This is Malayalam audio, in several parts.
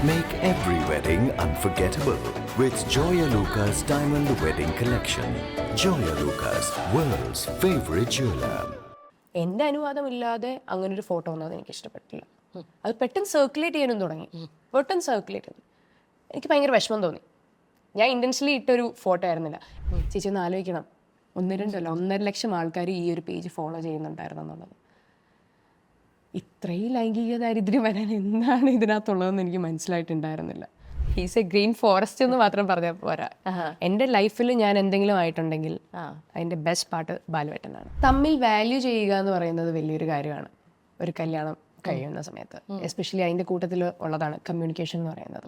Make every wedding unforgettable with Joya Lucas Diamond Wedding Collection. Joya Lucas, world's favorite jeweler. എൻ്റെ അനുവാദമില്ലാതെ അങ്ങനൊരു ഫോട്ടോ വന്നത് എനിക്ക് ഇഷ്ടപ്പെട്ടില്ല. അത് പെട്ടെന്ന് സർക്കുലേറ്റ് ചെയ്യാനും തുടങ്ങി. പെട്ടെന്ന് സർക്കുലേറ്റ് ചെയ്തു. എനിക്ക് ഭയങ്കര വിഷമം തോന്നി. ഞാൻ ഇൻറ്റൻഷനലി ഇട്ടൊരു ഫോട്ടോ ആയിരുന്നില്ല. ചേച്ചി ഒന്ന് ആലോചിക്കണം, 1-2 ലക്ഷം ആൾക്കാർ ഈ ഒരു പേജ് ഫോളോ ചെയ്യുന്നുണ്ടായിരുന്നു എന്നുള്ളത്. ഇത്രയും ലൈംഗിക ദാരിദ്ര്യം വരാൻ എന്താണ് ഇതിനകത്തുള്ളതെന്ന് എനിക്ക് മനസ്സിലായിട്ടുണ്ടായിരുന്നില്ല. ഹീസ് എ ഗ്രീൻ ഫോറസ്റ്റ് എന്ന് മാത്രം പറഞ്ഞാൽ പോരാ. എൻ്റെ ലൈഫിൽ ഞാൻ എന്തെങ്കിലും ആയിട്ടുണ്ടെങ്കിൽ അതിൻ്റെ ബെസ്റ്റ് പാർട്ട് ബാലുവേട്ടനാണ്. തമ്മിൽ വാല്യൂ ചെയ്യുക എന്ന് പറയുന്നത് വലിയൊരു കാര്യമാണ് ഒരു കല്യാണം കഴിയുന്ന സമയത്ത്. എസ്പെഷ്യലി അതിൻ്റെ കൂട്ടത്തിൽ ഉള്ളതാണ് കമ്മ്യൂണിക്കേഷൻ എന്ന് പറയുന്നത്.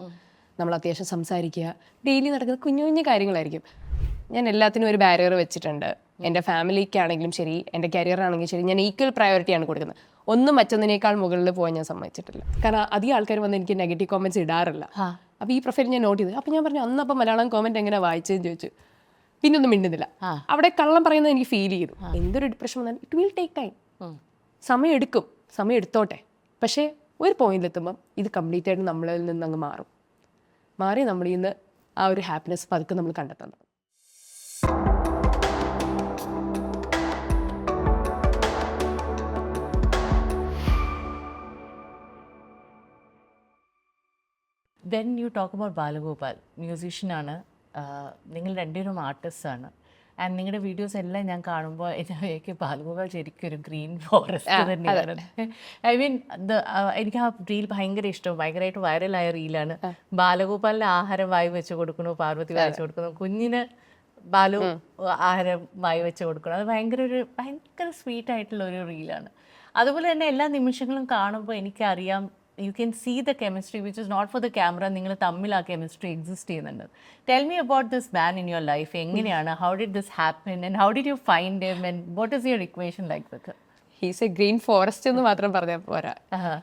നമ്മൾ അത്യാവശ്യം സംസാരിക്കുക, ഡെയിലി നടക്കുന്ന കുഞ്ഞു കുഞ്ഞു കാര്യങ്ങളായിരിക്കും. ഞാൻ എല്ലാത്തിനും ഒരു ബാരിയർ വെച്ചിട്ടുണ്ട്. എൻ്റെ ഫാമിലിക്കാണെങ്കിലും ശരി, എൻ്റെ കരിയറാണെങ്കിലും ശരി, ഞാൻ ഈക്വൽ പ്രയോറിറ്റിയാണ് കൊടുക്കുന്നത്. ഒന്നും മറ്റൊന്നിനേക്കാൾ മുകളിൽ പോകാൻ ഞാൻ സമ്മതിച്ചിട്ടില്ല. കാരണം അധികം ആൾക്കാർ വന്ന് എനിക്ക് നെഗറ്റീവ് കോമെൻറ്റ്സ് ഇടാറില്ല. അപ്പോൾ ഈ പ്രൊഫൈൽ ഞാൻ നോട്ട് ചെയ്തു. അപ്പോൾ ഞാൻ പറഞ്ഞു, അന്നപ്പോൾ മലയാളം കോമെൻറ്റ് എങ്ങനെയാണ് വായിച്ചതെന്ന് ചോദിച്ചു. പിന്നെ ഒന്നും മിണ്ടുന്നില്ല. അവിടെ കള്ളം പറയുന്നത് എനിക്ക് ഫീൽ ചെയ്തു. എന്തൊരു ഡിപ്രഷൻ വന്നാൽ ഇറ്റ് വിൽ ടേക്ക് ടൈം, സമയം എടുക്കും, സമയം എടുത്തോട്ടെ. പക്ഷേ ഒരു പോയിന്റിലെത്തുമ്പം ഇത് കംപ്ലീറ്റ് ആയിട്ട് നമ്മളിൽ നിന്ന് അങ്ങ് മാറി നമ്മളിൽ നിന്ന് ആ ഒരു ഹാപ്പിനെസ് പതുക്കെ നമ്മൾ കണ്ടെത്തുന്നത്. When you talk about Balagopal, മ്യൂസീഷ്യനാണ്, നിങ്ങൾ രണ്ടുപേരും ആർട്ടിസ്റ്റാണ്. ആൻഡ് നിങ്ങളുടെ വീഡിയോസ് എല്ലാം ഞാൻ കാണുമ്പോൾ എനിക്ക് ബാലഗോപാൽ ശരിക്കും ഒരു ഗ്രീൻ ഫോറസ്റ്റ് തന്നെയാണ്. ഐ മീൻ എനിക്ക് ആ റീൽ ഭയങ്കര ഇഷ്ടം, ഭയങ്കരമായിട്ട് വൈറലായ റീലാണ്. ബാലഗോപാലിന് ആഹാരം വായി വെച്ച് കൊടുക്കണു, പാർവതി വായിച്ചു കൊടുക്കുന്നു, കുഞ്ഞിന് ബാലു ആഹാരം വായി വെച്ച് കൊടുക്കണം. അത് ഭയങ്കര സ്വീറ്റ് ആയിട്ടുള്ള ഒരു റീലാണ്. അതുപോലെ തന്നെ എല്ലാ നിമിഷങ്ങളും കാണുമ്പോൾ എനിക്കറിയാം you can see the chemistry which is not for the camera. നിങ്ങൾ തമ്മിൽ ആ കെമിസ്ട്രി എക്സിസ്റ്റ് ചെയ്യുന്നുണ്ട്. Tell me about this man in your life. എങ്ങനെയാണ്, how did this happen and how did you find him and what is your equation like with? He's a green forest എന്ന് മാത്രം പറഞ്ഞാൽ പോരാ.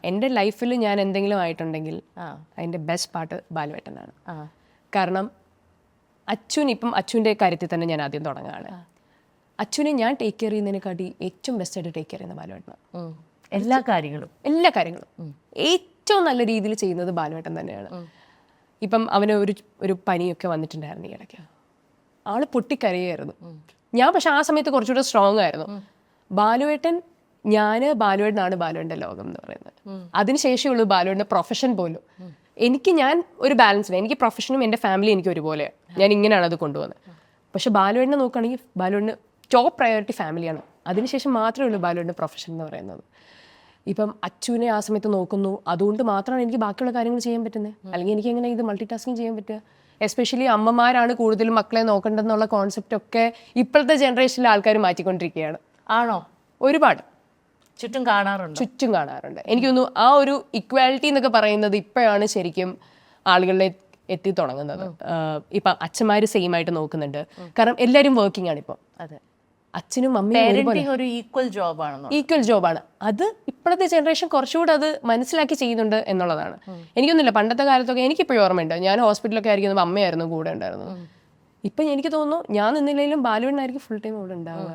എൻ്റെ ലൈഫിൽ ഞാൻ എന്തെങ്കിലും ആയിട്ടുണ്ടെങ്കിൽ അതിൻ്റെ ബെസ്റ്റ് പാർട്ട് ബാലുവേട്ടനാണ്. കാരണം അച്ഛൻ്റെ കാര്യത്തിൽ തന്നെ ഞാൻ ആദ്യം തുടങ്ങുകയാണ്. അച്ഛനെ ഞാൻ ടേക്ക് കെയർ ചെയ്യുന്നതിനെക്കാട്ടി ഏറ്റവും ബെസ്റ്റായിട്ട് ടേക്ക് കെയർ ചെയ്യുന്ന ബാലുവേട്ടനാണ്. എല്ലാ കാര്യങ്ങളും ഏറ്റവും നല്ല രീതിയിൽ ചെയ്യുന്നത് ബാലുവേട്ടൻ തന്നെയാണ്. ഇപ്പം അവന് ഒരു പനിയൊക്കെ വന്നിട്ടുണ്ടായിരുന്നു ഈ ഇടയ്ക്ക്. ആള് പൊട്ടിക്കരയായിരുന്നു. ഞാൻ പക്ഷെ ആ സമയത്ത് കുറച്ചുകൂടെ സ്ട്രോങ് ആയിരുന്നു. ബാലുവേട്ടനാണ് ബാലുവേട്ടൻ്റെ ലോകം എന്ന് പറയുന്നത്. അതിനുശേഷമുള്ളൂ ബാലുവേട്ടൻ്റെ പ്രൊഫഷൻ പോലും. ഞാൻ ഒരു ബാലൻസ് വേണം. എനിക്ക് പ്രൊഫഷനും എൻ്റെ ഫാമിലി എനിക്ക് ഒരുപോലെയാണ്. ഞാൻ ഇങ്ങനെയാണ് അത് കൊണ്ടുപോകുന്നത്. പക്ഷെ ബാലുവേട്ടനെ നോക്കുകയാണെങ്കിൽ ബാലുവേട്ടന് ടോപ്പ് പ്രയോറിറ്റി ഫാമിലിയാണ്. അതിനുശേഷം മാത്രമേ ഉള്ളൂ ബാലുവേട്ടൻ്റെ പ്രൊഫഷൻ എന്ന് പറയുന്നത്. ഇപ്പം അച്ഛനെ ആ സമയത്ത് നോക്കുന്നു, അതുകൊണ്ട് മാത്രമാണ് എനിക്ക് ബാക്കിയുള്ള കാര്യങ്ങൾ ചെയ്യാൻ പറ്റുന്നത്. അല്ലെങ്കിൽ എനിക്ക് എങ്ങനെ ഇത് മൾട്ടി ടാസ്കിങ് ചെയ്യാൻ പറ്റുക? എസ്പെഷ്യലി അമ്മമാരാണ് കൂടുതലും മക്കളെ നോക്കേണ്ടതെന്നുള്ള കോൺസെപ്റ്റ് ഒക്കെ ഇപ്പോഴത്തെ ജനറേഷനിലെ ആൾക്കാർ മാറ്റിക്കൊണ്ടിരിക്കുകയാണ്. ആണോ? ഒരുപാട് ചുറ്റും കാണാറുണ്ട്. എനിക്ക് തോന്നുന്നു ആ ഒരു ഇക്വാലിറ്റി എന്നൊക്കെ പറയുന്നത് ഇപ്പോഴാണ് ശരിക്കും ആളുകളിലെ എത്തി തുടങ്ങുന്നത്. ഇപ്പം അച്ഛന്മാർ സെയിം ആയിട്ട് നോക്കുന്നുണ്ട്. കാരണം എല്ലാവരും വർക്കിംഗ് ആണ് ഇപ്പം. അതെ, അച്ഛനും അമ്മയും ഒരു ഈക്വൽ ജോബാണ്. അത് ഇപ്പോഴത്തെ ജനറേഷൻ കുറച്ചുകൂടെ അത് മനസ്സിലാക്കി ചെയ്യുന്നുണ്ട് എന്നുള്ളതാണ്. എനിക്കൊന്നുമില്ല, പണ്ടത്തെ കാലത്തൊക്കെ എനിക്കിപ്പോഴും ഓർമ്മയുണ്ട്, ഞാൻ ഹോസ്പിറ്റലൊക്കെ ആയിരിക്കുമ്പോൾ അമ്മയായിരുന്നു കൂടെ ഉണ്ടായിരുന്നത്. ഇപ്പം എനിക്ക് തോന്നുന്നു ഞാൻ നിന്നില്ലെങ്കിലും ബാലുവേട്ടനായിരിക്കും ഫുൾ ടൈം അവിടെ ഉണ്ടാവുക.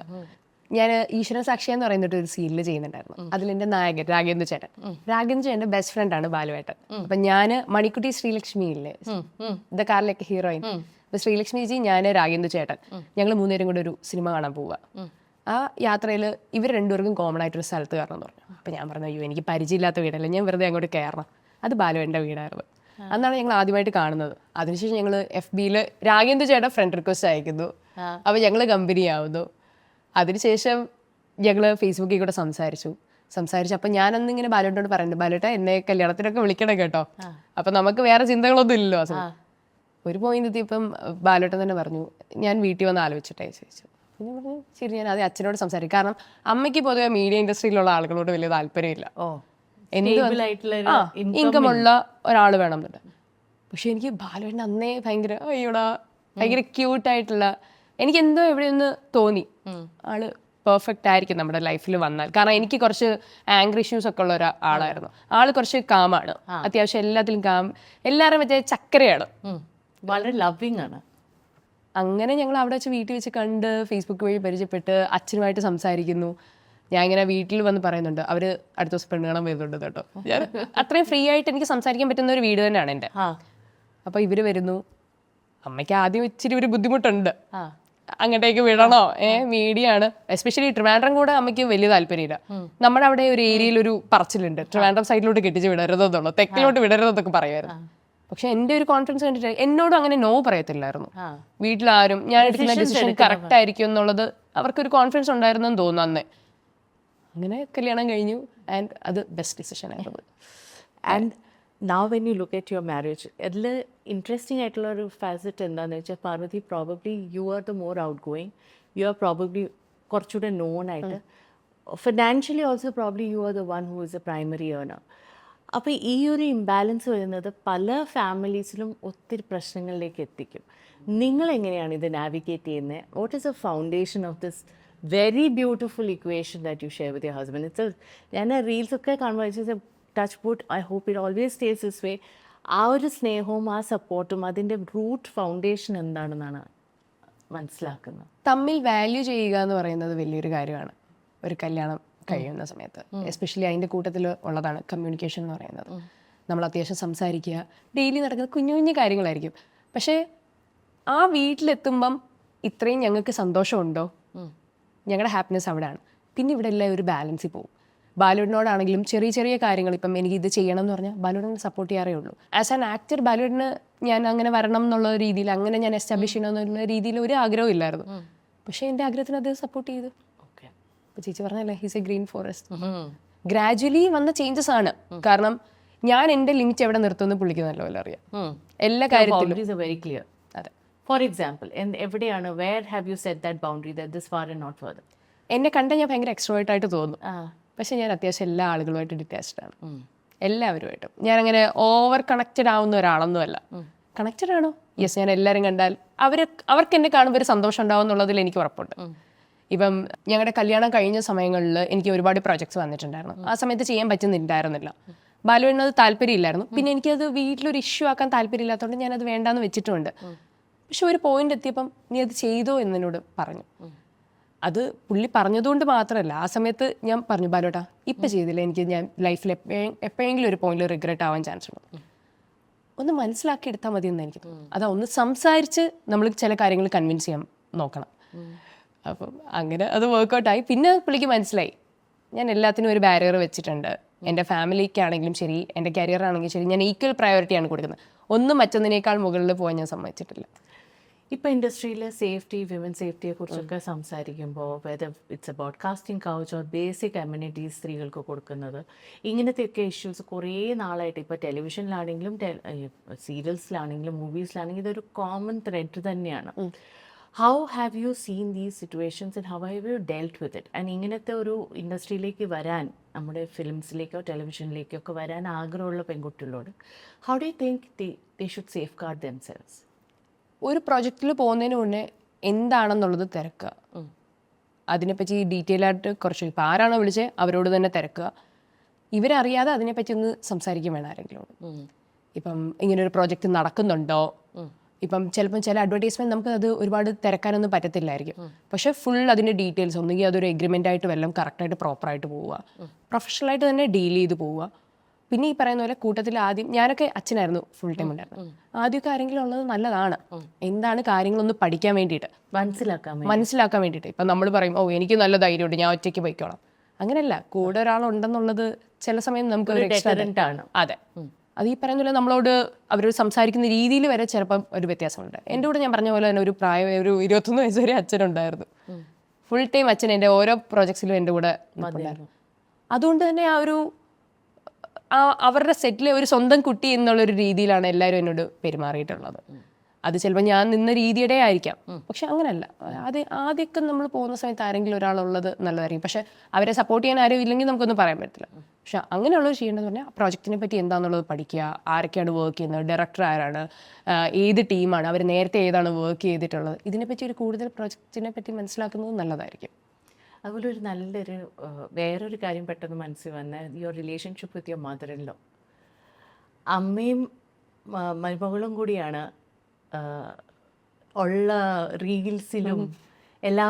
ഞാൻ ഈശ്വരൻ സാക്ഷി എന്ന് പറയുന്നിട്ട് ഒരു സീരിയൽ ചെയ്യുന്നുണ്ടായിരുന്നു. അതിലെൻ്റെ നായകൻ രാഘവേന്ദ്ര ചേട്ടൻ്റെ ബെസ്റ്റ് ഫ്രണ്ടാണ് ബാലുവേട്ടൻ. അപ്പം ഞാൻ മണിക്കുട്ടി ശ്രീലക്ഷ്മി ഇല്ലേ, ദ കാറിലൊക്കെ ഹീറോയിൻ. അപ്പോൾ ശ്രീലക്ഷ്മിജി, ഞാൻ രാഘവേന്ദ്ര ചേട്ടൻ, ഞങ്ങൾ 3 പേരും കൂടെ ഒരു സിനിമ കാണാൻ പോവുക. ആ യാത്രയിൽ ഇവർ 2 പേർക്കും കോമൺ ആയിട്ടൊരു സ്ഥലത്ത് കയറണം എന്ന് പറഞ്ഞു. അപ്പോൾ ഞാൻ പറഞ്ഞു, അയ്യോ എനിക്ക് പരിചയമില്ലാത്ത വീടല്ല, ഞാൻ വെറുതെ അങ്ങോട്ട് കയറണം. അത് ബാലുവേട്ടൻ്റെ വീടായിരുന്നു. അന്നാണ് ഞങ്ങൾ ആദ്യമായിട്ട് കാണുന്നത്. അതിനുശേഷം ഞങ്ങൾ FBയിൽ രാഘവേന്ദ്ര ചേട്ടൻ ഫ്രണ്ട് റിക്വസ്റ്റ് അയക്കുന്നു. അപ്പോൾ ഞങ്ങൾ കമ്പനി ആവുന്നു. അതിനുശേഷം ഞങ്ങൾ ഫേസ്ബുക്കിൽ കൂടെ സംസാരിച്ചു. അപ്പം ഞാനന്ന് ഇങ്ങനെ ബാലുവേട്ടനോട് പറയുന്നുണ്ട്, ബാലുവേട്ട എന്നെ കല്യാണത്തിനൊക്കെ വിളിക്കണം കേട്ടോ. അപ്പം നമുക്ക് വേറെ ചിന്തകളൊന്നും ഇല്ലല്ലോ. ഒരു പോയിന്റ് എത്തിയപ്പം ബാലുവേട്ടൻ തന്നെ പറഞ്ഞു, ഞാൻ വീട്ടിൽ വന്ന് ആലോചിച്ചിട്ടേ ചോദിച്ചു. പിന്നെ പറഞ്ഞു, ശരി, ഞാൻ ആദ്യം അച്ഛനോട് സംസാരിക്കും. കാരണം അമ്മയ്ക്ക് പൊതുവെ മീഡിയ ഇൻഡസ്ട്രിയിലുള്ള ആളുകളോട് വലിയ താല്പര്യമില്ല. ഇൻകമുള്ള ഒരാൾ വേണം എന്നുണ്ട്. പക്ഷെ എനിക്ക് ബാലുവേട്ടൻ അന്നേ ഭയങ്കര ക്യൂട്ടായിട്ടുള്ള, എനിക്ക് എന്തോ എവിടെയൊന്ന് തോന്നി ആള് പെർഫെക്റ്റ് ആയിരിക്കും നമ്മുടെ ലൈഫിൽ വന്നാൽ. കാരണം എനിക്ക് കുറച്ച് ആംഗ്രി ഇഷ്യൂസ് ഒക്കെ ഉള്ള ഒരാളായിരുന്നു. ആള് കുറച്ച് കാമാണ്, അത്യാവശ്യം എല്ലാത്തിലും എല്ലാവരും മറ്റേ ചക്കരയാണ്, വളരെ ലവിങ് ആണ്. അങ്ങനെ ഞങ്ങൾ അവിടെ വെച്ച് വീട്ടിൽ വെച്ച് കണ്ട് ഫേസ്ബുക്ക് വഴി പരിചയപ്പെട്ട് അച്ഛനുമായിട്ട് സംസാരിക്കുന്നു. ഞാൻ ഇങ്ങനെ വീട്ടിൽ വന്ന് പറയുന്നുണ്ട്, അവർ അടുത്ത ദിവസം പെണ്ണ് കാണാൻ വരുന്നുണ്ട് കേട്ടോ. ഞാൻ അത്രയും ഫ്രീ ആയിട്ട് എനിക്ക് സംസാരിക്കാൻ പറ്റുന്ന ഒരു വീട് തന്നെയാണ് എൻ്റെ. അപ്പോൾ ഇവർ വരുന്നു. അമ്മയ്ക്ക് ആദ്യം ഇച്ചിരി ഒരു ബുദ്ധിമുട്ടുണ്ട്, അങ്ങോട്ടേക്ക് വിടണോ, മീഡിയ ആണ്. എസ്പെഷ്യലി ട്രിവാൻഡ്രം കൂടെ അമ്മയ്ക്ക് വലിയ താല്പര്യമില്ല. നമ്മുടെ അവിടെ ഒരു ഏരിയയിൽ ഒരു പറച്ചിലുണ്ട്, ട്രിവാൻഡ്രം സൈഡിലോട്ട് കെട്ടിച്ച് വിടരുതെന്നുള്ളൂ, തെക്കിലോട്ട് വിടരുതെന്നൊക്കെ പറയുമായിരുന്നു. പക്ഷെ എൻ്റെ ഒരു കോൺഫിഡൻസ് കണ്ടിട്ട് എന്നോടും അങ്ങനെ നോ പറയത്തില്ലായിരുന്നു. വീട്ടിലാരും ഞാൻ എടുക്കുന്ന ഡിസിഷൻ കറക്റ്റ് ആയിരിക്കും എന്നുള്ളത് അവർക്കൊരു കോൺഫിഡൻസ് ഉണ്ടായിരുന്നെന്ന് തോന്നുന്നു അന്നേ. അങ്ങനെ കല്യാണം കഴിഞ്ഞു. ആൻഡ് അത് ബെസ്റ്റ് ഡിസിഷൻ ആയിരുന്നു. And now when you look at your marriage, അതിൽ ഇൻട്രസ്റ്റിംഗ് ആയിട്ടുള്ള ഒരു ഫാസറ്റ് എന്താണെന്ന് വെച്ചാൽ, Parvathi probably you are the more outgoing, you are probably കുറച്ചുകൂടെ നോൺ ആയിട്ട്, financially also probably you are the one who is a primary earner. അപ്പോൾ ഈ ഒരു ഇംബാലൻസ് വരുന്നത് പല ഫാമിലീസിലും ഒത്തിരി പ്രശ്നങ്ങളിലേക്ക് എത്തിക്കും. നിങ്ങൾ എങ്ങനെയാണ് ഇത് നാവിഗേറ്റ് ചെയ്യുന്നത്? What is a foundation of this very beautiful equation that you share with your husband? ഞാൻ റീൽസൊക്കെ കാണുമ്പോൾ touch wood, I hope it always stays this way. ആ ഒരു സ്നേഹവും ആ സപ്പോർട്ടും അതിൻ്റെ റൂട്ട് ഫൗണ്ടേഷൻ എന്താണെന്നാണ് മനസ്സിലാക്കുന്നത്. തമ്മിൽ വാല്യൂ ചെയ്യുക എന്ന് പറയുന്നത് വലിയൊരു കാര്യമാണ് ഒരു കല്യാണം കഴിയുന്ന സമയത്ത്. എസ്പെഷ്യലി അതിൻ്റെ കൂട്ടത്തിൽ ഉള്ളതാണ് കമ്മ്യൂണിക്കേഷൻ എന്ന് പറയുന്നത്. നമ്മൾ അത്യാവശ്യം സംസാരിക്കുക, ഡെയിലി നടക്കുന്ന കുഞ്ഞു കുഞ്ഞു കാര്യങ്ങളായിരിക്കും. പക്ഷേ ആ വീട്ടിലെത്തുമ്പം ഇത്രയും ഞങ്ങൾക്ക് സന്തോഷമുണ്ടോ, ഞങ്ങളുടെ ഹാപ്പിനെസ് അവിടെയാണ്. പിന്നെ ഇവിടെ എല്ലാം ഒരു ബാലൻസിൽ പോകും. ബാലുവിനോടാണെങ്കിലും ചെറിയ ചെറിയ കാര്യങ്ങൾ, ഇപ്പം എനിക്ക് ഇത് ചെയ്യണം എന്ന് പറഞ്ഞാൽ ബാലുവിനെ സപ്പോർട്ട് ചെയ്യാറേ ഉള്ളൂ. ആസ് ആൻ ആക്ടർ ബാലുവിന് ഞാൻ അങ്ങനെ വരണം എന്നുള്ള രീതിയിൽ, അങ്ങനെ ഞാൻ എസ്റ്റാബ്ലിഷ് ചെയ്യണം എന്നുള്ള രീതിയിൽ ഒരു ആഗ്രഹവും ഇല്ലായിരുന്നു. പക്ഷേ എൻ്റെ ആഗ്രഹത്തിന് അത് സപ്പോർട്ട് ചെയ്തു. അപ്പോൾ ചേച്ചി പറഞ്ഞല്ലേ, he's a green forest. Gradually വന്ന ചേഞ്ചസ് ആണ്. കാരണം ഞാൻ എൻ്റെ ലിമിറ്റ് എവിടെ നിർത്തുമെന്ന് പുള്ളിക്ക് നല്ലപോലെ അറിയാം. എല്ലാ കാര്യത്തിലും വെരി ക്ലിയർ. അതെ. ഫോർ എക്സാമ്പിൾ, എവിടെയാണ്, where have you set that boundary that this far and not further? എന്നെ കണ്ടാൽ ഞാൻ ഭയങ്കര എക്സ്ട്രോവേർട്ട് ആയിട്ട് തോന്നും. പക്ഷെ ഞാൻ അത്യാവശ്യം എല്ലാ ആളുകളുമായിട്ട് ഡിറ്റാച്ച്ഡ് ആണ്. എല്ലാവരുമായിട്ടും ഞാനങ്ങനെ ഓവർ കണക്റ്റഡ് ആവുന്ന ഒരാളൊന്നുമല്ല. കണക്റ്റഡ് ആണോ? യെസ്. ഞാൻ എല്ലാവരും കണ്ടാൽ അവർക്ക് എന്നെ കാണുമ്പോൾ ഒരു സന്തോഷം ഉണ്ടാവും എന്നുള്ളതിൽ എനിക്ക് ഉറപ്പുണ്ട്. ഇപ്പം ഞങ്ങളുടെ കല്യാണം കഴിഞ്ഞ സമയങ്ങളിൽ എനിക്ക് ഒരുപാട് പ്രോജക്ട്സ് വന്നിട്ടുണ്ടായിരുന്നു. ആ സമയത്ത് ചെയ്യാൻ പറ്റുന്നുണ്ടായിരുന്നില്ല. ബാലുവിനത് താല്പര്യമില്ലായിരുന്നു. പിന്നെ എനിക്കത് വീട്ടിലൊരു ഇഷ്യൂ ആക്കാൻ താല്പര്യമില്ലാത്തതുകൊണ്ട് ഞാനത് വേണ്ടാന്ന് വെച്ചിട്ടുമുണ്ട്. പക്ഷെ ഒരു പോയിന്റ് എത്തിയപ്പം നീ അത് ചെയ്തോ എന്നോട് പറഞ്ഞു. അത് പുള്ളി പറഞ്ഞതുകൊണ്ട് മാത്രമല്ല, ആ സമയത്ത് ഞാൻ പറഞ്ഞു, ബാലോട്ടാ ഇപ്പം ചെയ്തില്ല, എനിക്ക് ഞാൻ ലൈഫിൽ എപ്പോഴെങ്കിലും ഒരു പോയിന്റിൽ റിഗ്രറ്റ് ആവാൻ ചാൻസ് ഉണ്ട്. ഒന്ന് മനസ്സിലാക്കി എടുത്താൽ മതി എന്ന് എനിക്ക് തോന്നുന്നു. അതാ ഒന്ന് സംസാരിച്ച് നമ്മൾ ചില കാര്യങ്ങൾ കൺവിൻസ് ചെയ്യാൻ നോക്കണം. അപ്പം അങ്ങനെ അത് വർക്കൗട്ടായി. പിന്നെ പുള്ളിക്ക് മനസ്സിലായി ഞാൻ എല്ലാത്തിനും ഒരു ബാരിയർ വെച്ചിട്ടുണ്ട്. എൻ്റെ ഫാമിലിക്കാണെങ്കിലും ശരി, എൻ്റെ കരിയറാണെങ്കിലും ശരി, ഞാൻ ഈക്വൽ പ്രയോറിറ്റിയാണ് കൊടുക്കുന്നത്. ഒന്നും മറ്റൊന്നിനേക്കാൾ മുകളിൽ പോകാൻ ഞാൻ സമ്മതിച്ചിട്ടില്ല. ഇപ്പോൾ ഇൻഡസ്ട്രിയിൽ സേഫ്റ്റി, വിമൻ സേഫ്റ്റിയെ കുറിച്ചൊക്കെ സംസാരിക്കുമ്പോൾ, whether it's about casting couch or basic amenities സ്ത്രീകൾക്ക് കൊടുക്കുന്നത്, ഇങ്ങനത്തെയൊക്കെ ഇഷ്യൂസ് കുറേ നാളായിട്ട് ഇപ്പോൾ ടെലിവിഷനിലാണെങ്കിലും സീരിയൽസിലാണെങ്കിലും മൂവീസിലാണെങ്കിലും ഇതൊരു കോമൺ ത്രെഡ് തന്നെയാണ്. How have you seen these situations and how have you delt with it? And ഇങ്ങനത്തെ ഒരു ഇൻഡസ്ട്രിയിലേക്ക് വരാൻ, നമ്മുടെ ഫിലിംസിലേക്കോ ടെലിവിഷനിലേക്കോ ഒക്കെ വരാൻ ആഗ്രഹമുള്ള പെൺകുട്ടികളോട് how do you think they should safeguard themselves? ഒരു പ്രൊജക്റ്റിൽ പോകുന്നതിന് മുന്നേ എന്താണെന്നുള്ളത് തിരക്കുക. അതിനെപ്പറ്റി ഡീറ്റെയിൽ ആയിട്ട് കുറച്ച്, ഇപ്പോൾ ആരാണോ വിളിച്ചത് അവരോട് തന്നെ തിരക്കുക. ഇവരറിയാതെ അതിനെപ്പറ്റി ഒന്ന് സംസാരിക്കും വേണം ആരെങ്കിലും. ഇപ്പം ഇങ്ങനൊരു പ്രോജക്റ്റ് നടക്കുന്നുണ്ടോ, ഇപ്പം ചിലപ്പം ചില അഡ്വർടൈസ്മെൻറ്റ് നമുക്ക് അത് ഒരുപാട് തിരക്കാനൊന്നും പറ്റത്തില്ലായിരിക്കും. പക്ഷേ ഫുൾ അതിൻ്റെ ഡീറ്റെയിൽസ് ഒന്നുകിൽ അതൊരു എഗ്രിമെൻ്റ് ആയിട്ട് വല്ലതും കറക്റ്റായിട്ട് പ്രോപ്പറായിട്ട് പോവുക, പ്രൊഫഷണലായിട്ട് തന്നെ ഡീൽ ചെയ്ത് പോവുക. പിന്നെ ഈ പറയുന്ന പോലെ കൂട്ടത്തിൽ ആദ്യം ഞാനൊക്കെ അച്ഛനായിരുന്നു ഫുൾ ടൈം ഉണ്ടായിരുന്നു. ആദ്യമൊക്കെ ആരെങ്കിലും ഉള്ളത് നല്ലതാണ്. എന്താണ് കാര്യങ്ങളൊന്ന് പഠിക്കാൻ വേണ്ടിയിട്ട്, മനസ്സിലാക്കാൻ വേണ്ടിയിട്ട്. ഇപ്പം നമ്മൾ പറയും, ഓ എനിക്ക് നല്ല ധൈര്യമുണ്ട്, ഞാൻ ഒറ്റയ്ക്ക് പോയിക്കോളാം. അങ്ങനെയല്ല, കൂടെ ഒരാളുണ്ടെന്നുള്ളത് ചില സമയം നമുക്ക് ഒരു എക്സ്ട്രാ ആണ്. അതെ, അത് ഈ പറയുന്ന പോലെ നമ്മളോട് അവർ സംസാരിക്കുന്ന രീതിയിൽ വരെ ചിലപ്പം ഒരു വ്യത്യാസമുണ്ട്. എൻ്റെ കൂടെ ഞാൻ പറഞ്ഞ പോലെ തന്നെ ഒരു പ്രായം ഒരു 21 വയസ്സ് വരെ അച്ഛനുണ്ടായിരുന്നു. ഫുൾ ടൈം അച്ഛൻ എൻ്റെ ഓരോ പ്രോജക്ട്സിലും എൻ്റെ കൂടെ ഉണ്ടായിരുന്നു. അതുകൊണ്ട് തന്നെ ആ ഒരു അവരുടെ സെറ്റിലെ ഒരു സ്വന്തം കുട്ടി എന്നുള്ളൊരു രീതിയിലാണ് എല്ലാവരും എന്നോട് പെരുമാറിയിട്ടുള്ളത്. അത് ചിലപ്പോൾ ഞാൻ നിന്ന രീതിയുടെ ആയിരിക്കാം, പക്ഷെ അങ്ങനെയല്ല. ആദ്യമൊക്കെ നമ്മൾ പോകുന്ന സമയത്ത് ആരെങ്കിലും ഒരാളുള്ളത് നല്ലതായിരിക്കും. പക്ഷെ അവരെ സപ്പോർട്ട് ചെയ്യാൻ ആരും ഇല്ലെങ്കിൽ നമുക്കൊന്നും പറയാൻ പറ്റില്ല. പക്ഷെ അങ്ങനെയുള്ളത് ചെയ്യേണ്ടതെന്ന് പറഞ്ഞാൽ പ്രോജക്റ്റിനെ പറ്റി എന്താണെന്നുള്ളത് പഠിക്കുക, ആരൊക്കെയാണ് വർക്ക് ചെയ്യുന്നത്, ഡയറക്ടർ ആരാണ്, ഏത് ടീമാണ്, അവർ നേരത്തെ ഏതാണ് വർക്ക് ചെയ്തിട്ടുള്ളത്, ഇതിനെപ്പറ്റി ഒരു കൂടുതൽ പ്രോജക്റ്റിനെ പറ്റി മനസ്സിലാക്കുന്നത് നല്ലതായിരിക്കും. അതുപോലെ ഒരു നല്ലൊരു വേറൊരു കാര്യം പെട്ടെന്ന് മനസ്സിൽ വന്ന your relationship with your mother in law. അമ്മയും മരുമകളും കൂടിയാണ് ഉള്ള റീൽസിലും എല്ലാ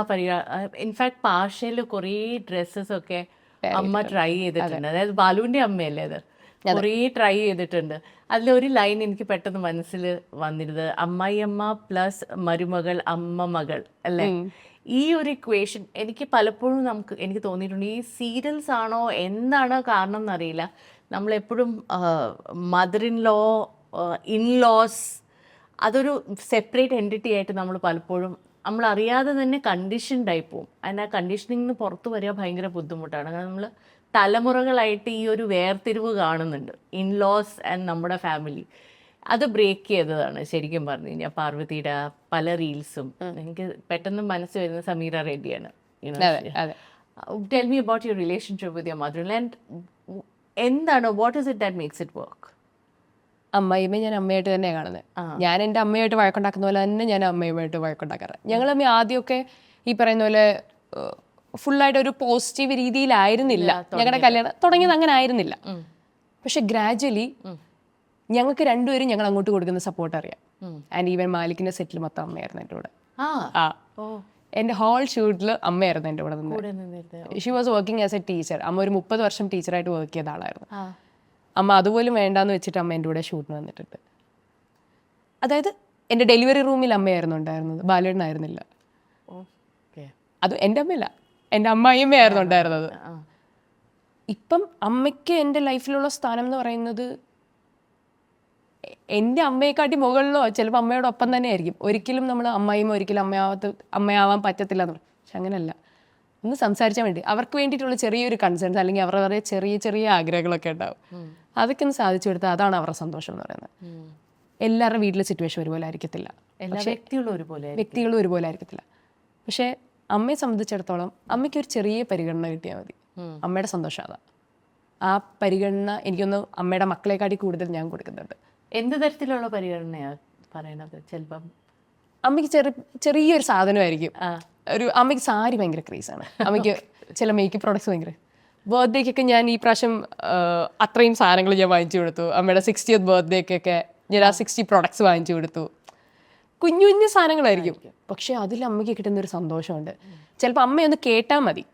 ഇൻഫാക്ട് പാഷയിൽ കുറേ ഡ്രസ്സസ് ഒക്കെ അമ്മ ട്രൈ ചെയ്തിട്ടുണ്ട്. അതായത് ബാലുവിൻ്റെ അമ്മയല്ലേ അത്, കുറേ ട്രൈ ചെയ്തിട്ടുണ്ട്. അതിലൊരു ലൈൻ എനിക്ക് പെട്ടെന്ന് മനസ്സിൽ വന്നിരുന്നത്, അമ്മായിയമ്മ പ്ലസ് മരുമകൾ അമ്മ മകൾ അല്ലേ. ഈ ഒരു ഇക്വേഷൻ എനിക്ക് പലപ്പോഴും എനിക്ക് തോന്നിയിട്ടുണ്ട്, ഈ സീരിയൽസ് ആണോ എന്താണ് കാരണം എന്നറിയില്ല, നമ്മളെപ്പോഴും മദർ ഇൻ ലോ ഇൻലോസ് അതൊരു സെപ്പറേറ്റ് എൻറ്റിറ്റി ആയിട്ട് നമ്മൾ പലപ്പോഴും നമ്മൾ അറിയാതെ തന്നെ കണ്ടീഷൻഡ് ആയി പോവും. അതിന് ആ കണ്ടീഷനിൽ നിന്ന് പുറത്ത് വരിക ഭയങ്കര ബുദ്ധിമുട്ടാണ്. കാരണം നമ്മൾ തലമുറകളായിട്ട് ഈ ഒരു വേർതിരിവ് കാണുന്നുണ്ട്, ഇൻലോസ് ആൻഡ് നമ്മുടെ ഫാമിലി. അത് ബ്രേക്ക് ചെയ്തതാണ് ശരിക്കും പറഞ്ഞു കഴിഞ്ഞാൽ പാർവതിയുടെ പല റീൽസും. എനിക്ക് പെട്ടെന്ന് മനസ്സ് വരുന്ന സമീറ റെഡ്ഡിയാണ്. Tell me about your relationship with your mother and എന്താണ്, what is it that makes it work? അമ്മയുമേ ഞാൻ അമ്മയായിട്ട് തന്നെയാണ് കാണുന്നത്. ഞാൻ എൻ്റെ അമ്മയായിട്ട് വഴക്കുണ്ടാക്കുന്ന പോലെ തന്നെ ഞാൻ അമ്മയുമായിട്ട് വഴക്കുണ്ടാക്കാറ്. ഞങ്ങൾ അമ്മ ആദ്യമൊക്കെ ഈ പറയുന്ന പോലെ ഫുള്ളായിട്ട് ഒരു പോസിറ്റീവ് രീതിയിലായിരുന്നില്ല. ഞങ്ങളുടെ കല്യാണം തുടങ്ങിയത് അങ്ങനെ ആയിരുന്നില്ല. പക്ഷെ ഗ്രാജ്വലി ഞങ്ങൾക്ക് രണ്ടുപേരും ഞങ്ങൾ അങ്ങോട്ട് കൊടുക്കുന്ന സപ്പോർട്ട് അറിയാം. ആൻഡ് ഈവൻ മാലിക്കിന്റെ സെറ്റിൽ മൊത്തം അമ്മയായിരുന്നു എൻ്റെ കൂടെ. എൻ്റെ ഹോൾ ഷൂട്ടിൽ അമ്മയായിരുന്നു എൻ്റെ കൂടെ നിന്ന്. She was working as A teacher. അമ്മ ഒരു 30 വർഷം ടീച്ചറായിട്ട് വർക്ക് ചെയ്ത ആളായിരുന്നു. അമ്മ അതുപോലും വേണ്ടാന്ന് വെച്ചിട്ട് അമ്മ എൻ്റെ കൂടെ ഷൂട്ടിന് വന്നിട്ടുണ്ട്. അതായത് എൻ്റെ ഡെലിവറി റൂമിൽ അമ്മയായിരുന്നു ഉണ്ടായിരുന്നത്, ബാലേട്ടനായിരുന്നില്ല. അത് എൻ്റെ അമ്മയല്ല, എൻ്റെ അമ്മായിയമ്മയായിരുന്നു ഉണ്ടായിരുന്നത്. ഇപ്പം അമ്മയ്ക്ക് എൻ്റെ ലൈഫിലുള്ള സ്ഥാനം എന്ന് പറയുന്നത് എൻ്റെ അമ്മയെക്കാട്ടി മുകളിലോ ചിലപ്പോൾ അമ്മയോടൊപ്പം തന്നെ ആയിരിക്കും. ഒരിക്കലും നമ്മൾ അമ്മായിമ്മ ഒരിക്കലും അമ്മയാവാൻ പറ്റത്തില്ല എന്ന് പറയും. പക്ഷെ അങ്ങനെയല്ല. ഒന്ന് സംസാരിച്ചാൽ വേണ്ടി അവർക്ക് വേണ്ടിയിട്ടുള്ള ചെറിയൊരു കൺസേൺസ് അല്ലെങ്കിൽ അവരുടെ ചെറിയ ചെറിയ ആഗ്രഹങ്ങളൊക്കെ ഉണ്ടാവും. അതൊക്കെ ഒന്ന് സാധിച്ചു കൊടുത്താൽ അതാണ് അവരുടെ സന്തോഷം എന്ന് പറയുന്നത്. എല്ലാവരുടെ വീട്ടിലെ സിറ്റുവേഷൻ ഒരുപോലെ ആയിരിക്കത്തില്ല, വ്യക്തികളും ഒരുപോലെ ആയിരിക്കത്തില്ല. പക്ഷേ അമ്മയെ സംബന്ധിച്ചിടത്തോളം അമ്മയ്ക്ക് ഒരു ചെറിയ പരിഗണന കിട്ടിയാൽ മതി. അമ്മയുടെ സന്തോഷം അതാ. ആ പരിഗണന എനിക്കൊന്ന് അമ്മയുടെ മക്കളെക്കാട്ടി കൂടുതൽ ഞാൻ കൊടുക്കുന്നുണ്ട്. എന്ത് തരത്തിലുള്ള പരിഗണനയാണ് പറയണത്? ചിലപ്പം അമ്മയ്ക്ക് ചെറിയൊരു സാധനമായിരിക്കും. അമ്മയ്ക്ക് സാരി ഭയങ്കര ക്രേസാണ്. അമ്മയ്ക്ക് ചില മേക്കപ്പ് പ്രോഡക്ട്സ് ഭയങ്കര. ബർത്ത്ഡേക്കൊക്കെ ഞാൻ ഈ പ്രാവശ്യം അത്രയും സാധനങ്ങൾ ഞാൻ വാങ്ങിച്ചു കൊടുത്തു. അമ്മയുടെ 60th ബർത്ത്ഡേക്കൊക്കെ ഞാൻ ആ 60 പ്രോഡക്ട്സ് വാങ്ങിച്ചു കൊടുത്തു. കുഞ്ഞു കുഞ്ഞു സാധനങ്ങളായിരിക്കും, പക്ഷെ അതിൽ അമ്മയ്ക്ക് കിട്ടുന്നൊരു സന്തോഷമുണ്ട്. ചിലപ്പോൾ അമ്മയൊന്ന് കേട്ടാൽ മതി.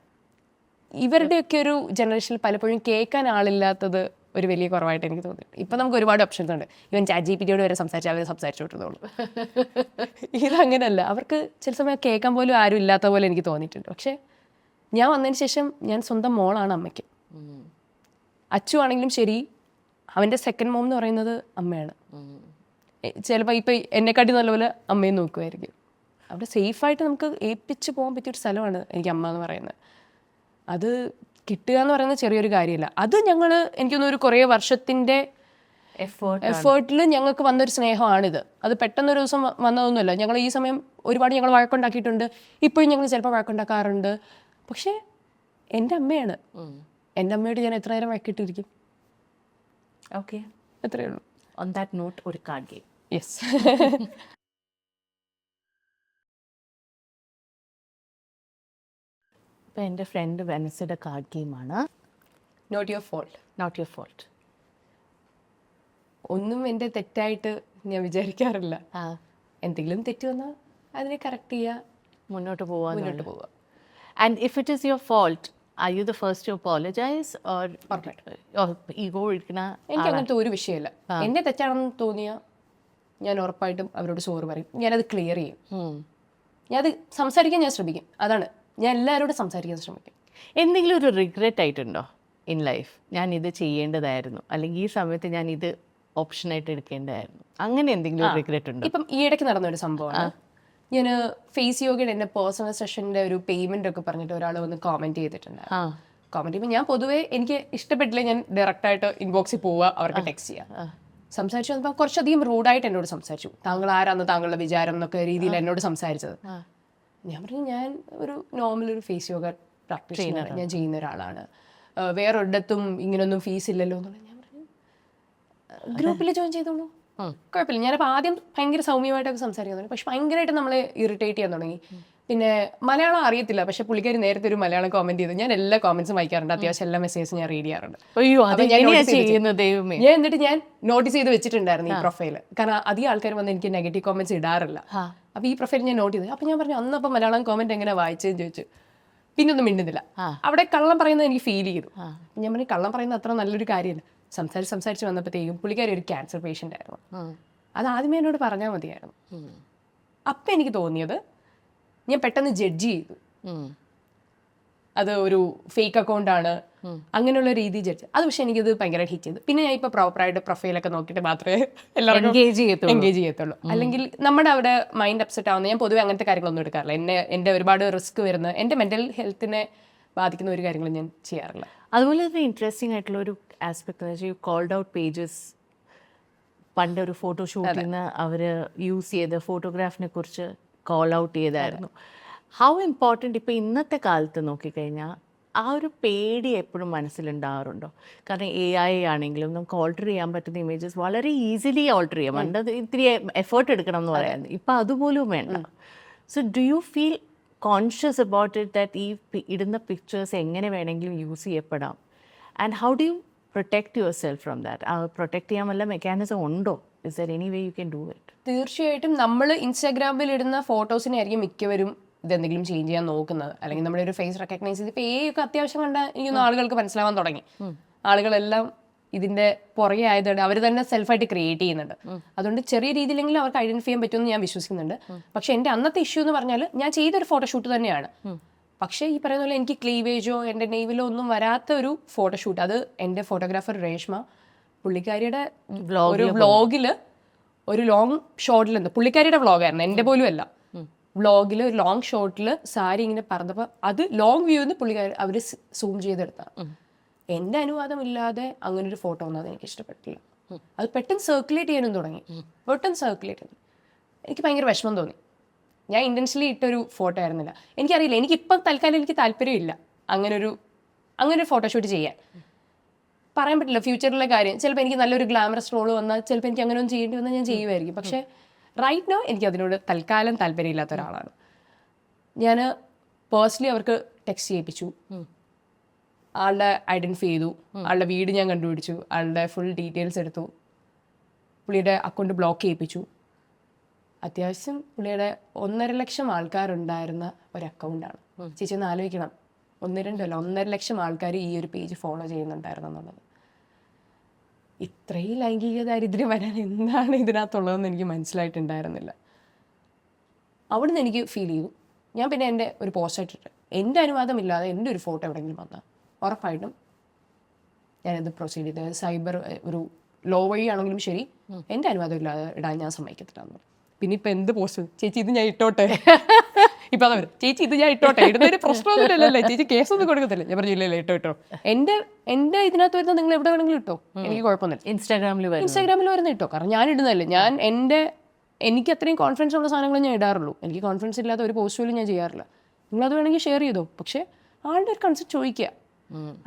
ഇവരുടെയൊക്കെ ഒരു ജനറേഷനിൽ പലപ്പോഴും കേൾക്കാൻ ആളില്ലാത്തത് ഒരു വലിയ കുറവായിട്ട് എനിക്ക് തോന്നിയിട്ടുണ്ട്. ഇപ്പം നമുക്ക് ഒരുപാട് ഓപ്ഷൻസ് ഉണ്ട്. ഇവൻ ChatGPT-യോട് വരെ സംസാരിച്ചാൽ അവർ സംസാരിച്ചു വിട്ടുള്ളൂ. ഇതങ്ങനെയല്ല. അവർക്ക് ചില സമയം കേൾക്കാൻ പോലും ആരും ഇല്ലാത്ത പോലെ എനിക്ക് തോന്നിയിട്ടുണ്ട്. പക്ഷേ ഞാൻ വന്നതിന് ശേഷം ഞാൻ സ്വന്തം മോളാണ് അമ്മയ്ക്ക്. അച്ചു ആണെങ്കിലും ശരി, അവൻ്റെ സെക്കൻഡ് മോം എന്ന് പറയുന്നത് അമ്മയാണ്. ചിലപ്പോൾ ഇപ്പം എന്നെക്കാട്ടി നല്ലപോലെ അമ്മയെ നോക്കുമായിരിക്കും. അവിടെ സേഫായിട്ട് നമുക്ക് ഏൽപ്പിച്ച് പോകാൻ പറ്റിയൊരു സ്ഥലമാണ് എനിക്ക് അമ്മ എന്ന് പറയുന്നത്. അത് കിട്ടുക എന്ന് പറയുന്നത് ചെറിയൊരു കാര്യമല്ല. അത് ഞങ്ങൾ എനിക്കൊന്നും ഒരു കുറേ വർഷത്തിൻ്റെ എഫേർട്ടിൽ ഞങ്ങൾക്ക് വന്നൊരു സ്നേഹമാണിത്. അത് പെട്ടെന്നൊരു ദിവസം വന്നതൊന്നുമല്ല. ഞങ്ങൾ ഈ സമയം ഒരുപാട് ഞങ്ങൾ വഴക്കുണ്ടാക്കിയിട്ടുണ്ട്. ഇപ്പോഴും ഞങ്ങൾ ചിലപ്പോൾ വഴക്കുണ്ടാക്കാറുണ്ട്. പക്ഷേ എൻ്റെ അമ്മയാണ്. എൻ്റെ അമ്മയോട് ഞാൻ എത്ര നേരം വഴക്കിട്ടിരിക്കും. ഓക്കെ, അത്രയേ ഉള്ളൂ. ഓൺ ദാറ്റ് നോട്ട് ഒരു കാർഡ് ഗെയിം. യെസ്. ഇപ്പം എൻ്റെ ഫ്രണ്ട് വെനസ്ഡേ കാർഡ് ഗെയിമാണ്. Not your fault. Not your fault. ഒന്നും എൻ്റെ തെറ്റായിട്ട് ഞാൻ വിചാരിക്കാറില്ല. എന്തെങ്കിലും തെറ്റ് വന്നാൽ അതിനെ കറക്റ്റ് ചെയ്യുക, മുന്നോട്ട് പോവുക. And if it is your fault, are you the first to apologize or ego ഇരിക്കണ? എനിക്ക് അങ്ങനത്തെ ഒരു വിഷയമില്ല. എന്നെ തെറ്റാണെന്ന് തോന്നിയാൽ ഞാൻ ഉറപ്പായിട്ടും അവരോട് സോറി പറയും. ഞാനത് ക്ലിയർ ചെയ്യും. ഞാനത് സംസാരിക്കാൻ ഞാൻ ശ്രമിക്കും. അതാണ് ഞാൻ എല്ലാവരോടും സംസാരിക്കാൻ ശ്രമിക്കും. എന്തെങ്കിലും ഒരു റിഗ്രറ്റ് ആയിട്ടുണ്ടോ ഇൻ ലൈഫ്? ഞാൻ ഇത് ചെയ്യേണ്ടതായിരുന്നു, അല്ലെങ്കിൽ ഈ സമയത്ത് ഞാൻ ഇത് ഓപ്ഷനായിട്ട് എടുക്കേണ്ടതായിരുന്നു, അങ്ങനെ എന്തെങ്കിലും റിഗ്രറ്റ് ഉണ്ടോ? ഇപ്പം ഈ ഇടയ്ക്ക് നടന്നൊരു സംഭവമാണ്. ഞാൻ ഫേസ് യോഗയുടെ എൻ്റെ പേഴ്സണൽ സെഷൻ്റെ ഒരു പേയ്മെൻ്റ് ഒക്കെ പറഞ്ഞിട്ട് ഒരാൾ വന്ന് കോമെൻറ്റ് ചെയ്തിട്ടുണ്ട്. കോമെൻറ്റ് ചെയ്യുമ്പോൾ ഞാൻ പൊതുവേ എനിക്ക് ഇഷ്ടപ്പെട്ടില്ല, ഞാൻ ഡയറക്റ്റായിട്ട് ഇൻബോക്സിൽ പോവുക, അവർക്ക് ടെക്സ്റ്റ് ചെയ്യുക. സംസാരിച്ചു വന്നപ്പോൾ കുറച്ചധികം റൂഡായിട്ട് എന്നോട് സംസാരിച്ചു. താങ്കൾ ആരാന്ന് താങ്കളുടെ വിചാരം എന്നൊക്കെ രീതിയിൽ എന്നോട് സംസാരിച്ചത്. ഞാൻ പറഞ്ഞു ഞാൻ ഒരു നോർമൽ ഒരു ഫേസ് യോഗ പ്രാക്ടീഷണർ, ഞാൻ ചെയ്യുന്ന ഒരാളാണ്, വേറൊരിടത്തും ഇങ്ങനൊന്നും ഫീസ് ഇല്ലല്ലോ എന്നുള്ള. ഞാൻ പറഞ്ഞു ഗ്രൂപ്പിൽ ജോയിൻ ചെയ്തോളൂ, കുഴപ്പമില്ല. ഞാനപ്പോൾ ആദ്യം ഭയങ്കര സൗമ്യമായിട്ടൊക്കെ സംസാരിക്കാൻ തുടങ്ങി. പക്ഷെ ഭയങ്കരമായിട്ട് നമ്മളെ ഇറിറ്റേറ്റ് ചെയ്യാൻ തുടങ്ങി. പിന്നെ മലയാളം അറിയത്തില്ല, പക്ഷെ പുള്ളിക്കാരി നേരത്തെ ഒരു മലയാളം കോമെന്റ് ചെയ്തു. ഞാൻ എല്ലാ കോമെന്റ്സും വായിക്കാറുണ്ട്, അത്യാവശ്യം എല്ലാ മെസ്സേജും ഞാൻ റീഡ് ചെയ്യാറുണ്ട്. ഞാൻ എന്നിട്ട് ഞാൻ നോട്ടീസ് ചെയ്ത് വെച്ചിട്ടുണ്ടായിരുന്നു ഈ പ്രൊഫൈല്. കാരണം അധികം ആൾക്കാർ വന്ന് എനിക്ക് നെഗറ്റീവ് കോമെന്റ്സ് ഇടാറില്ല. അപ്പോൾ ഈ പ്രൊഫൈൽ ഞാൻ നോട്ട് ചെയ്തു. അപ്പോൾ ഞാൻ പറഞ്ഞു അന്ന് അപ്പോൾ മലയാളം കോമൻറ്റ് എങ്ങനെ വായിച്ചതെന്ന് ചോദിച്ചു. പിന്നെ ഒന്നും മിണ്ടുന്നില്ല. അവിടെ കള്ളം പറയുന്നത് എനിക്ക് ഫീൽ ചെയ്തു. ഞാൻ പറഞ്ഞു കള്ളം പറയുന്നത് അത്ര നല്ലൊരു കാര്യമല്ല. സംസാരിച്ച് വന്നപ്പോഴത്തേക്കും പുള്ളിക്കാരി ഒരു ക്യാൻസർ പേഷ്യൻ്റ് ആയിരുന്നു. അത് ആദ്യമേ എന്നോട് പറഞ്ഞാൽ മതിയായിരുന്നു. അപ്പം എനിക്ക് തോന്നിയത് ഞാൻ പെട്ടെന്ന് ജഡ്ജ് ചെയ്തു. അത് ഒരു ഫേക്ക് അക്കൗണ്ടാണ് അങ്ങനെയുള്ള രീതി ജഡ്ജ്. അത് പക്ഷേ എനിക്കത് ഭയങ്കര ഹിറ്റ് ചെയ്തു. പിന്നെ ഞാൻ ഇപ്പോൾ പ്രോപ്പറായിട്ട് പ്രൊഫൈലൊക്കെ നോക്കിയിട്ട് മാത്രമേ എല്ലാവർക്കും എൻഗേജ് ചെയ്യത്തുള്ളൂ. അല്ലെങ്കിൽ നമ്മുടെ അവിടെ മൈൻഡ് അപ്സെറ്റ് ആവുന്ന, ഞാൻ പൊതുവെ അങ്ങനത്തെ കാര്യങ്ങളൊന്നും എടുക്കാറില്ല. എൻ്റെ ഒരുപാട് റിസ്ക് വരുന്ന, എൻ്റെ മെൻ്റൽ ഹെൽത്തിനെ ബാധിക്കുന്ന ഒരു കാര്യങ്ങളും ഞാൻ ചെയ്യാറില്ല. അതുപോലെ തന്നെ ഇൻട്രസ്റ്റിംഗ് ആയിട്ടുള്ള ഒരു ആസ്പെക്ട് എന്ന് വെച്ചാൽ യു കോൾഡ് ഔട്ട് പേജസ്. പണ്ടൊരു ഫോട്ടോഷൂട്ടിൽ നിന്ന് അവർ യൂസ് ചെയ്ത ഫോട്ടോഗ്രാഫിനെ കുറിച്ച് കോൾ ഔട്ട് ചെയ്തായിരുന്നു. ഹൗ ഇമ്പോർട്ടൻറ്റ് ഇപ്പോൾ ഇന്നത്തെ കാലത്ത് നോക്കിക്കഴിഞ്ഞാൽ ആ ഒരു പേടി എപ്പോഴും മനസ്സിലുണ്ടാകാറുണ്ടോ? കാരണം AI ആണെങ്കിലും നമുക്ക് ഓൾട്ടർ ചെയ്യാൻ പറ്റുന്ന ഇമേജസ് വളരെ ഈസിലി ഓൾട്ടർ ചെയ്യാം. പണ്ട് ഇത്തിരി എഫേർട്ട് എടുക്കണം എന്ന് പറയാൻ, ഇപ്പം അതുപോലും വേണ്ട. So do you feel conscious about it that ഈ ഇടുന്ന പിക്ചേഴ്സ് എങ്ങനെ വേണമെങ്കിലും യൂസ് ചെയ്യപ്പെടാം? And how do you protect yourself from that? Protect ചെയ്യാൻ വല്ല മെക്കാനിസം ഉണ്ടോ? Is there any way you can do it? തീർച്ചയായിട്ടും നമ്മൾ ഇൻസ്റ്റാഗ്രാമിൽ ഇടുന്ന ഫോട്ടോസിനെ ആയിരിക്കും മിക്കവരും ഇതെന്തെങ്കിലും ചേഞ്ച് ചെയ്യാൻ നോക്കുന്നത്. അല്ലെങ്കിൽ നമ്മുടെ ഒരു ഫേസ് റെക്കഗ്നൈസ് ചെയ്ത് ഇപ്പോൾ ഒക്കെ അത്യാവശ്യം കണ്ട എനിക്കൊന്നും ആളുകൾക്ക് മനസ്സിലാവാൻ തുടങ്ങി. ആളുകളെല്ലാം ഇതിൻ്റെ പുറകെ ആയതുകൊണ്ട് അവർ തന്നെ സെൽഫായിട്ട് ക്രിയേറ്റ് ചെയ്യുന്നുണ്ട്. അതുകൊണ്ട് ചെറിയ രീതിയിലെങ്കിലും അവർക്ക് ഐഡൻറ്റിഫൈ ചെയ്യാൻ പറ്റുമെന്ന് ഞാൻ വിശ്വസിക്കുന്നുണ്ട്. പക്ഷേ എൻ്റെ അന്നത്തെ ഇഷ്യൂ എന്ന് പറഞ്ഞാൽ ഞാൻ ചെയ്തൊരു ഫോട്ടോഷൂട്ട് തന്നെയാണ്. പക്ഷേ ഈ പറയുന്ന പോലെ എനിക്ക് ക്ലീവേജോ എൻ്റെ നെയ്വിലോ ഒന്നും വരാത്ത ഒരു ഫോട്ടോഷൂട്ട്, അത് എൻ്റെ ഫോട്ടോഗ്രാഫർ രേഷ്മ പുള്ളിക്കാരിയുടെ ഒരു വ്ളോഗിൽ ഒരു ലോങ് ഷോട്ടിൽ, പുള്ളിക്കാരിയുടെ വ്ളോഗായിരുന്നു, എൻ്റെ പോലും അല്ല, വ്ളോഗിൽ ഒരു ലോങ് ഷോട്ടിൽ സാരി ഇങ്ങനെ പറഞ്ഞപ്പോൾ അത് ലോങ് വ്യൂ എന്ന് പുള്ളിക്കാരി അവർ സൂം ചെയ്തെടുത്താണ്. എൻ്റെ അനുവാദമില്ലാതെ അങ്ങനെ ഒരു ഫോട്ടോ വന്നത് എനിക്ക് ഇഷ്ടപ്പെട്ടില്ല. അത് പെട്ടെന്ന് സർക്കുലേറ്റ് ചെയ്യാനും തുടങ്ങി. എനിക്ക് ഭയങ്കര വിഷമം തോന്നി. ഞാൻ ഇൻറ്റൻഷനലി ഇട്ടൊരു ഫോട്ടോ ആയിരുന്നില്ല. എനിക്കറിയില്ല, എനിക്കിപ്പം തൽക്കാലം എനിക്ക് താല്പര്യമില്ല അങ്ങനെ ഫോട്ടോഷൂട്ട് ചെയ്യാൻ. പറയാൻ പറ്റില്ല ഫ്യൂച്ചറിലെ കാര്യം. ചിലപ്പോൾ എനിക്ക് നല്ലൊരു ഗ്ലാമറസ് റോള് വന്നാൽ ചിലപ്പോൾ എനിക്ക് അങ്ങനെ ഒന്നും ചെയ്യേണ്ടി വന്നാൽ ഞാൻ ചെയ്യുമായിരിക്കും. പക്ഷേ റൈറ്റ് നോ എനിക്ക് അതിനോട് തൽക്കാലം താല്പര്യമില്ലാത്ത ഒരാളാണ് ഞാൻ. പേഴ്സണലി അവർക്ക് ടെക്സ്റ്റ് ചെയ്യിപ്പിച്ചു, ആളുടെ ഐഡൻറ്റിഫൈ ചെയ്തു, ആളുടെ വീട് ഞാൻ കണ്ടുപിടിച്ചു, ആളുടെ ഫുൾ ഡീറ്റെയിൽസ് എടുത്തു, പുള്ളിയുടെ അക്കൗണ്ട് ബ്ലോക്ക് ചെയ്യിപ്പിച്ചു. അത്യാവശ്യം പുള്ളിയുടെ 1.5 ലക്ഷം ആൾക്കാരുണ്ടായിരുന്ന ഒരു അക്കൗണ്ടാണ്. ചേച്ചി ഒന്ന് ആലോചിക്കണം, 1-2 അല്ല 1.5 ലക്ഷം ആൾക്കാർ ഈ ഒരു പേജ് ഫോളോ ചെയ്യുന്നുണ്ടായിരുന്നു എന്നുള്ളത്. ഇത്രയും ലൈംഗിക ദാരിദ്ര്യം വരാൻ എന്താണ് ഇതിനകത്തുള്ളതെന്ന് എനിക്ക് മനസ്സിലായിട്ടുണ്ടായിരുന്നില്ല. അവിടുന്ന് എനിക്ക് ഫീൽ ചെയ്തു. ഞാൻ പിന്നെ എൻ്റെ ഒരു പോസ്റ്റായിട്ടിട്ട് എൻ്റെ അനുവാദമില്ലാതെ എൻ്റെ ഒരു ഫോട്ടോ എവിടെയെങ്കിലും വന്നാൽ ഉറപ്പായിട്ടും ഞാനത് പ്രൊസീഡ് ചെയ്തത് സൈബർ ഒരു ലോ വഴിയാണെങ്കിലും ശരി എൻ്റെ അനുവാദമില്ലാതെ ഇടാൻ ഞാൻ സമ്മതിക്കത്തില്ല. പിന്നെ ഇപ്പം എന്ത് പോസ്റ്റ്, ചേച്ചി ഇത് ഞാൻ ഇട്ടോട്ടെ, ഇപ്പം അതാ വരും, ചേച്ചി ഇത് ഞാൻ ഇട്ടോട്ടെ, ഇടുന്നൊരു പ്രശ്നമൊന്നുമില്ലല്ലേ, ചേച്ചി കേസൊന്നും കൊടുക്കത്തില്ല. ഞാൻ പറഞ്ഞു ഇല്ലല്ലോ ഇട്ടോ എൻ്റെ ഇതിനകത്ത് വരുന്നത് നിങ്ങൾ എവിടെ വേണമെങ്കിലും ഇട്ടോ, എനിക്ക് കുഴപ്പമൊന്നുമില്ല. ഇൻസ്റ്റാഗ്രാമിൽ വരുന്ന ഇട്ടോ, കാരണം ഞാൻ ഇടുന്നതല്ലേ. ഞാൻ എനിക്ക് അത്രയും കോൺഫിഡൻസ് ഉള്ള സാധനങ്ങൾ ഞാൻ ഇടാറുള്ളൂ. എനിക്ക് കോൺഫിഡൻസ് ഇല്ലാത്ത ഒരു പോസ്റ്റ് പോലും ഞാൻ ചെയ്യാറില്ല. നിങ്ങളത് വേണമെങ്കിൽ ഷെയർ ചെയ്തോ, പക്ഷേ ആളുടെ ഒരു കൺസെപ്റ്റ് ചോദിക്കുക,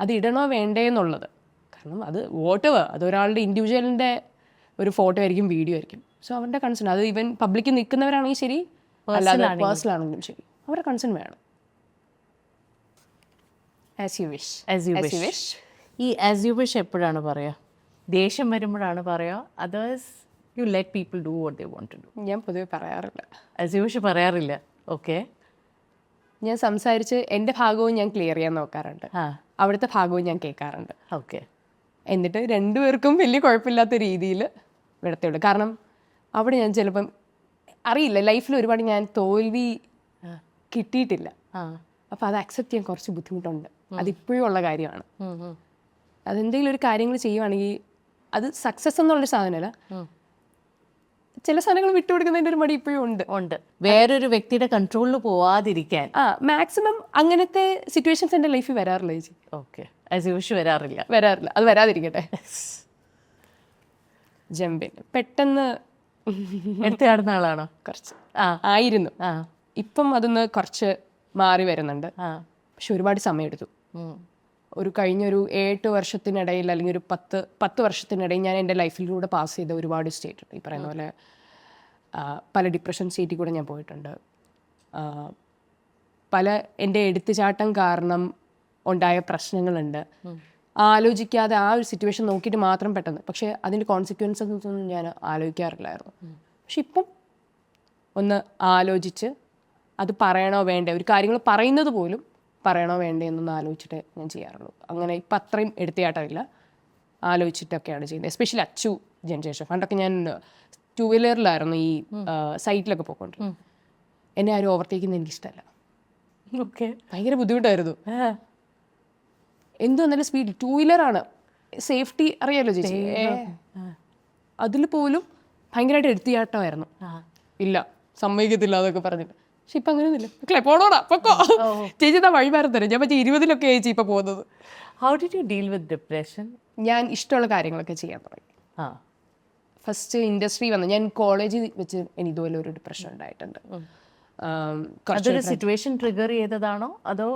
അത് ഇടണോ വേണ്ടേ എന്നുള്ളത്. കാരണം അത് വോട്ടെവർ, അതൊരാളുടെ ഇൻഡിവിജ്വലിൻ്റെ ഒരു ഫോട്ടോ ആയിരിക്കും, വീഡിയോ ആയിരിക്കും. സോ അവരുടെ കൺസേൺ, അത് ഈവൻ പബ്ലിക്കിൽ നിൽക്കുന്നവരാണെങ്കിൽ ശരി, അല്ലാതെ പേഴ്സണൽ ആണെങ്കിലും ശരി, അവരുടെ കൺസേൺ വേണം. As you wish. ഈ ആസ് യു വിഷ് എപ്പോഴാണ് പറയുക? ദേഷ്യം വരുമ്പോഴാണ് പറയുക? Others you let people do what they want to do? ഞാൻ പൊതുവെ പറയാറില്ല. ആസ് യു വിഷ് പറയാറില്ല. ഓക്കെ. ഞാൻ സംസാരിച്ച് എൻ്റെ ഭാഗവും ഞാൻ ക്ലിയർ ചെയ്യാൻ നോക്കാറുണ്ട്, അവിടുത്തെ ഭാഗവും ഞാൻ കേൾക്കാറുണ്ട്. ഓക്കെ. എന്നിട്ട് രണ്ടുപേർക്കും വലിയ കുഴപ്പമില്ലാത്ത രീതിയിൽ വിടത്തുള്ളൂ. കാരണം അവിടെ ഞാൻ ചിലപ്പം അറിയില്ല, ലൈഫിൽ ഒരുപാട് ഞാൻ തോൽവി കിട്ടിയിട്ടില്ല. അപ്പോൾ അത് അക്സെപ്റ്റ് ചെയ്യാൻ കുറച്ച് ബുദ്ധിമുട്ടുണ്ട്. അതിപ്പോഴും ഉള്ള കാര്യമാണ്. അതെന്തെങ്കിലും ഒരു കാര്യങ്ങൾ ചെയ്യുവാണെങ്കിൽ അത് സക്സസ് എന്നുള്ളൊരു സാധനമല്ല, ചില സാധനങ്ങൾ വിട്ടുകൊടുക്കുന്നതിൻ്റെ ഒരു മടി ഇപ്പോഴും ഉണ്ട്. വേറൊരു വ്യക്തിയുടെ കൺട്രോളിൽ പോവാതിരിക്കാൻ മാക്സിമം അങ്ങനത്തെ സിറ്റുവേഷൻസ് എൻ്റെ ലൈഫിൽ വരാറില്ല ചേച്ചി. ഓക്കെ. ആസ് യു വിഷ് വരാറില്ല. അത് വരാതിരിക്കട്ടെ. ജമ്പിൻ പെട്ടെന്ന് എടുത്തു ചാടുന്ന ആളാണോ? കുറച്ച് ആയിരുന്നു. ഇപ്പം അതൊന്ന് കുറച്ച് മാറി വരുന്നുണ്ട്. പക്ഷെ ഒരുപാട് സമയമെടുത്തു. ഒരു കഴിഞ്ഞൊരു 8 വർഷത്തിനിടയിൽ അല്ലെങ്കിൽ ഒരു 10 വർഷത്തിനിടയിൽ ഞാൻ എൻ്റെ ലൈഫിലൂടെ പാസ് ചെയ്ത ഒരുപാട് സ്റ്റേറ്റ് ഉണ്ട്. ഈ പറയുന്ന പോലെ പല ഡിപ്രഷൻ സ്റ്റേറ്റിൽ കൂടെ ഞാൻ പോയിട്ടുണ്ട്. പല എൻ്റെ എടുത്തുചാട്ടം കാരണം ഉണ്ടായ പ്രശ്നങ്ങളുണ്ട്. ആലോചിക്കാതെ ആ ഒരു സിറ്റുവേഷൻ നോക്കിയിട്ട് മാത്രം പെട്ടെന്ന്, പക്ഷേ അതിൻ്റെ കോൺസിക്വൻസസ് ഒന്നും ഞാൻ ആലോചിക്കാറില്ലായിരുന്നു. പക്ഷെ ഇപ്പം ഒന്ന് ആലോചിച്ച് അത് പറയണോ വേണ്ടേ, ഒരു കാര്യങ്ങൾ പറയുന്നത് പോലും പറയണോ വേണ്ടേ എന്നൊന്ന് ആലോചിച്ചിട്ട് ഞാൻ ചെയ്യാറുള്ളൂ. അങ്ങനെ ഇപ്പം അത്രയും എടുത്തിയാട്ടമില്ല, ആലോചിച്ചിട്ടൊക്കെയാണ് ചെയ്യുന്നത്. Especially Achu generation. പണ്ടൊക്കെ ഞാൻ 2 വീലറിലായിരുന്നു ഈ സൈറ്റിലൊക്കെ പോയിക്കൊണ്ടിരുന്നത്. എന്നെ ആരും ഓവർടേക്കുന്നത് എനിക്കിഷ്ടമല്ല. ഓക്കെ. ഭയങ്കര ബുദ്ധിമുട്ടായിരുന്നു. എന്തോ നല്ല സ്പീഡ് 2 വീലറാണ്, സേഫ്റ്റി അറിയാലോ ചേച്ചി. അതിൽ പോലും ഭയങ്കരമായിട്ട് എടുത്തിയാട്ടമായിരുന്നു. ഇല്ല സമ്മതിക്കത്തില്ല എന്നൊക്കെ പറഞ്ഞിട്ട്. പക്ഷെ ഇപ്പം അങ്ങനെയൊന്നുമില്ല. മക്കളെ പോണോടാ പൊക്കോ, ചേച്ചി എന്താ വഴി മാറി തരാം. ഞാൻ പക്ഷേ 20-ലൊക്കെ ചേച്ചി ഇപ്പം പോകുന്നത്. How did you deal with depression? ഞാൻ ഇഷ്ടമുള്ള കാര്യങ്ങളൊക്കെ ചെയ്യാൻ തുടങ്ങി. ഫസ്റ്റ് ഇൻഡസ്ട്രി വന്നു. ഞാൻ കോളേജിൽ വെച്ച് എനിക്ക് ഇതുപോലെ ഒരു ഡിപ്രഷൻ ഉണ്ടായിട്ടുണ്ട്. അതൊരു സിറ്റുവേഷൻ ട്രിഗർ ചെയ്തതാണോ അതോ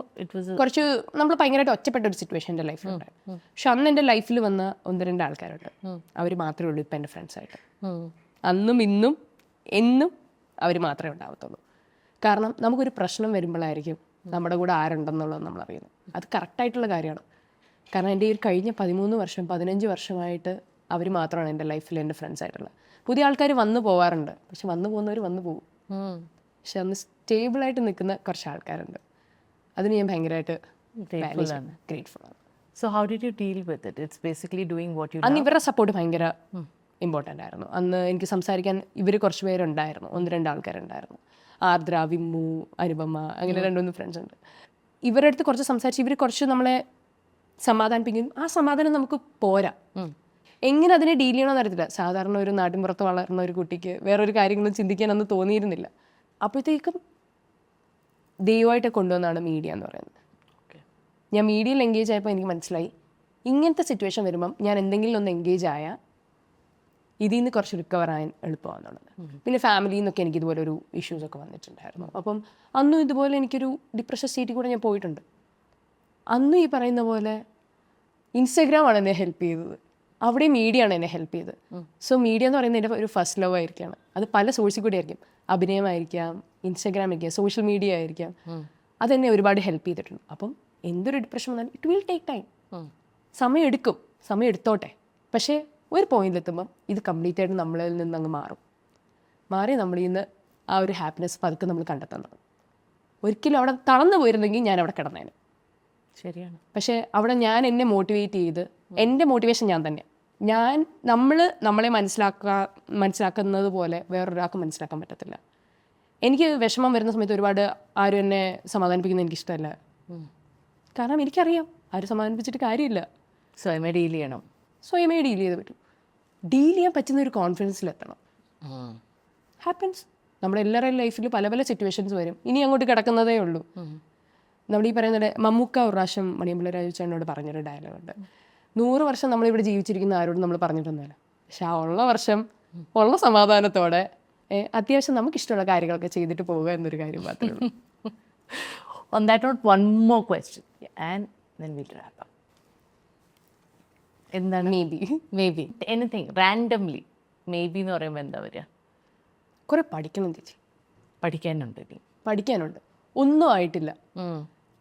കുറച്ച് നമ്മൾ ഭയങ്കരമായിട്ട് ഒറ്റപ്പെട്ട ഒരു സിറ്റുവേഷൻ എൻ്റെ ലൈഫിലുണ്ടായിരുന്നു. പക്ഷെ അന്ന് എൻ്റെ ലൈഫിൽ വന്ന 1-2 ആൾക്കാരുണ്ട്. അവർ മാത്രമേ ഉള്ളൂ ഇപ്പം എൻ്റെ ഫ്രണ്ട്സായിട്ട്. അന്നും ഇന്നും എന്നും അവർ മാത്രമേ ഉണ്ടാവത്തുള്ളൂ. കാരണം നമുക്കൊരു പ്രശ്നം വരുമ്പോഴായിരിക്കും നമ്മുടെ കൂടെ ആരുണ്ടെന്നുള്ളത് നമ്മൾ അറിയുന്നത്. അത് കറക്റ്റായിട്ടുള്ള കാര്യമാണ്. കാരണം എൻ്റെ ഈ കഴിഞ്ഞ 13 വർഷം 15 വർഷമായിട്ട് അവർ മാത്രമാണ് എൻ്റെ ലൈഫിൽ എൻ്റെ ഫ്രണ്ട്സായിട്ടുള്ളത്. പുതിയ ആൾക്കാർ വന്നു പോവാറുണ്ട്, പക്ഷെ വന്നു പോകുന്നവർ വന്നു പോകും. പക്ഷെ അന്ന് സ്റ്റേബിളായിട്ട് നിൽക്കുന്ന കുറച്ച് ആൾക്കാരുണ്ട്. അതിന് ഞാൻ ഭയങ്കരമായിട്ട് ഗ്രേറ്റ്ഫുൾ ആണ്. So how did you deal with it? It's basically doing what you. അന്ന് ഇവരുടെ സപ്പോർട്ട് ഭയങ്കര ഇമ്പോർട്ടൻ്റ് ആയിരുന്നു. അന്ന് എനിക്ക് സംസാരിക്കാൻ ഇവർ കുറച്ച് പേരുണ്ടായിരുന്നു, 1-2 ആൾക്കാരുണ്ടായിരുന്നു. ആർദ്ര, വിമ്മു, അനുപമ, അങ്ങനെ 2-3 ഫ്രണ്ട്സ് ഉണ്ട്. ഇവരുടെ അടുത്ത് കുറച്ച് സംസാരിച്ച് ഇവർ കുറച്ച് നമ്മളെ സമാധാനിപ്പിക്കും. ആ സമാധാനം നമുക്ക് പോരാ. എങ്ങനെ അതിനെ ഡീൽ ചെയ്യണമെന്ന് അറിയത്തില്ല. സാധാരണ ഒരു നാട്ടിൻപുറത്ത് വളർന്ന ഒരു കുട്ടിക്ക് വേറൊരു കാര്യങ്ങളും ചിന്തിക്കാൻ അന്ന് തോന്നിയിരുന്നില്ല. അപ്പോഴത്തേക്കും ദൈവമായിട്ട് കൊണ്ടുവന്നാണ് മീഡിയ എന്ന് പറയുന്നത്. ഞാൻ മീഡിയയിൽ എൻഗേജ് ആയപ്പോൾ എനിക്ക് മനസ്സിലായി, ഇങ്ങനത്തെ സിറ്റുവേഷൻ വരുമ്പം ഞാൻ എന്തെങ്കിലും ഒന്ന് എൻഗേജ് ആയാൽ ഇതിൽ നിന്ന് കുറച്ച് റിക്കവർ ആകാൻ എളുപ്പമാണെന്നുള്ളത്. പിന്നെ ഫാമിലിയിൽ നിന്നൊക്കെ എനിക്ക് ഇതുപോലെ ഒരു ഇഷ്യൂസൊക്കെ വന്നിട്ടുണ്ടായിരുന്നു. അപ്പം അന്നും ഇതുപോലെ എനിക്കൊരു ഡിപ്രഷൻ സ്റ്റേറ്റിൽ കൂടെ ഞാൻ പോയിട്ടുണ്ട്. അന്നും ഈ പറയുന്ന പോലെ ഇൻസ്റ്റഗ്രാമാണ് എന്നെ ഹെൽപ്പ് ചെയ്തത്, അവിടെ മീഡിയ ആണ് എന്നെ ഹെൽപ്പ് ചെയ്തത്. സോ മീഡിയ എന്ന് പറയുന്നത് എൻ്റെ ഒരു ഫസ്റ്റ് ലവ് ആയിരിക്കുകയാണ്. അത് പല സോഴ്സിൽ കൂടി ആയിരിക്കും. അഭിനയമായിരിക്കാം, ഇൻസ്റ്റഗ്രാം ആയിരിക്കാം, സോഷ്യൽ മീഡിയ ആയിരിക്കാം. അതെന്നെ ഒരുപാട് ഹെൽപ്പ് ചെയ്തിട്ടുണ്ട്. അപ്പം എന്തൊരു ഡിപ്രഷൻ വന്നാലും ഇറ്റ് വിൽ ടേക്ക് ടൈം, സമയം എടുക്കും, സമയം എടുത്തോട്ടെ. പക്ഷേ ഒരു പോയിന്റിലെത്തുമ്പം ഇത് കംപ്ലീറ്റ് ആയിട്ട് നമ്മളിൽ നിന്ന് അങ്ങ് മാറി നമ്മളിൽ നിന്ന് ആ ഒരു ഹാപ്പിനെസ് പതുക്കെ നമ്മൾ കണ്ടെത്താൻ തുടങ്ങും. ഒരിക്കലും അവിടെ തളർന്നു പോയിരുന്നെങ്കിൽ ഞാൻ അവിടെ കിടന്നേനെ. ശരിയാണ്. പക്ഷേ അവിടെ ഞാൻ എന്നെ മോട്ടിവേറ്റ് ചെയ്ത്, എൻ്റെ മോട്ടിവേഷൻ ഞാൻ തന്നെയാണ്. നമ്മളെ മനസ്സിലാക്കുന്നത് പോലെ വേറൊരാൾക്ക് മനസ്സിലാക്കാൻ പറ്റത്തില്ല. എനിക്ക് വിഷമം വരുന്ന സമയത്ത് ഒരുപാട് ആരും എന്നെ സമാധാനിപ്പിക്കുന്നത് എനിക്കിഷ്ടമല്ല. കാരണം എനിക്കറിയാം ആരും സമാധാനിപ്പിച്ചിട്ട് കാര്യമില്ല. സ്വയമേ ഡീൽ ചെയ്യണം. സ്വയമേ ഡീൽ ചെയ്ത് പറ്റും. ഡീൽ ചെയ്യാൻ പറ്റുന്ന ഒരു കോൺഫിഡൻസിലെത്തണം. ഹാപ്പൻസ്. നമ്മുടെ എല്ലാവരുടെയും ലൈഫിൽ പല പല സിറ്റുവേഷൻസ് വരും. ഇനി അങ്ങോട്ട് കിടക്കുന്നതേ ഉള്ളൂ. നമ്മൾ ഈ പറയുന്നത് മമ്മൂക്ക ഒരു പ്രാവശ്യം മണിയമ്പിള്ള രാജുച്ചേട്ടനോട് പറഞ്ഞൊരു ഡയലോഗുണ്ട്, 100 വർഷം നമ്മളിവിടെ ജീവിച്ചിരിക്കുന്ന ആരോടും നമ്മൾ പറഞ്ഞിട്ടൊന്നുമില്ല, പക്ഷെ ആ ഉള്ള വർഷം ഉള്ള സമാധാനത്തോടെ അത്യാവശ്യം നമുക്കിഷ്ടമുള്ള കാര്യങ്ങളൊക്കെ ചെയ്തിട്ട് പോവുക എന്നൊരു കാര്യം മാത്രമേ ഉള്ളൂ. On that note, one more question and then we'll wrap up. എന്താണ്? May be anything randomly may be എന്ന് പറയുമ്പോൾ എന്താ വരിക? കുറേ പഠിക്കണം ചേച്ചി. പഠിക്കാനുണ്ട്. ഒന്നും ആയിട്ടില്ല,